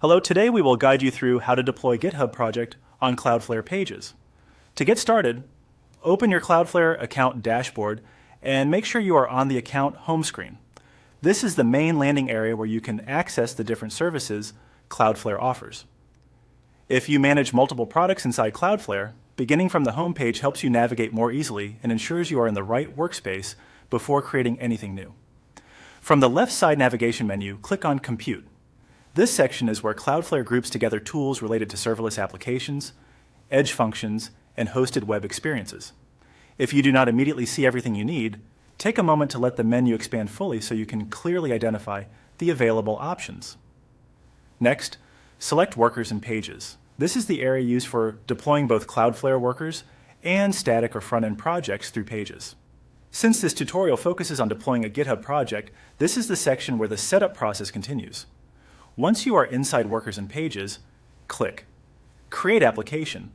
Hello, today we will guide you through how to deploy a GitHub project on Cloudflare Pages. To get started, open your Cloudflare account dashboard and make sure you are on the account home screen. This is the main landing area where you can access the different services Cloudflare offers. If you manage multiple products inside Cloudflare, beginning from the home page helps you navigate more easily and ensures you are in the right workspace before creating anything new. From the left side navigation menu, click on Compute. This section is where Cloudflare groups together tools related to serverless applications, edge functions, and hosted web experiences. If you do not immediately see everything you need, take a moment to let the menu expand fully so you can clearly identify the available options. Next, select Workers and Pages. This is the area used for deploying both Cloudflare workers and static or front-end projects through Pages. Since this tutorial focuses on deploying a GitHub project, this is the section where the setup process continues. Once you are inside Workers and Pages, click Create Application.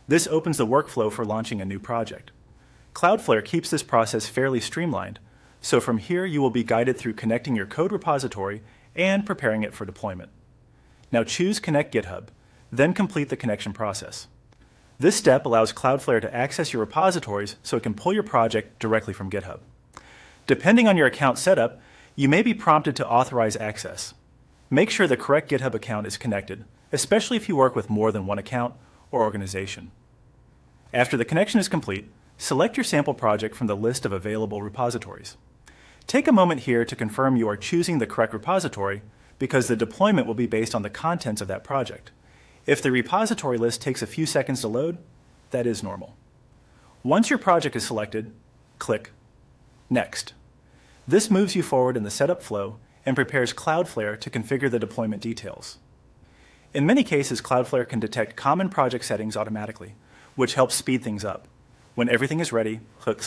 This opens the workflow for launching a new project. Cloudflare keeps this process fairly streamlined, so from here you will be guided through connecting your code repository and preparing it for deployment. Now choose Connect GitHub, then complete the connection process. This step allows Cloudflare to access your repositories so it can pull your project directly from GitHub. Depending on your account setup, you may be prompted to authorize access. Make sure the correct GitHub account is connected, especially if you work with more than one account or organization. After the connection is complete, select your sample project from the list of available repositories. Take a moment here to confirm you are choosing the correct repository because the deployment will be based on the contents of that project. If the repository list takes a few seconds to load, that is normal. Once your project is selected, click Next. This moves you forward in the setup flow and prepares Cloudflare to configure the deployment details. In many cases, Cloudflare can detect common project settings automatically, which helps speed things up. When everything is ready, click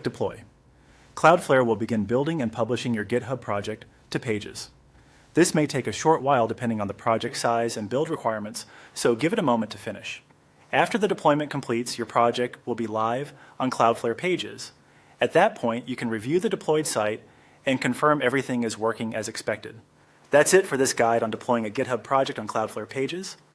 Deploy. Cloudflare will begin building and publishing your GitHub project to Pages. This may take a short while depending on the project size and build requirements, so give it a moment to finish. After the deployment completes, your project will be live on Cloudflare Pages. At that point, you can review the deployed site and confirm everything is working as expected. That's it for this guide on deploying a GitHub project on Cloudflare Pages.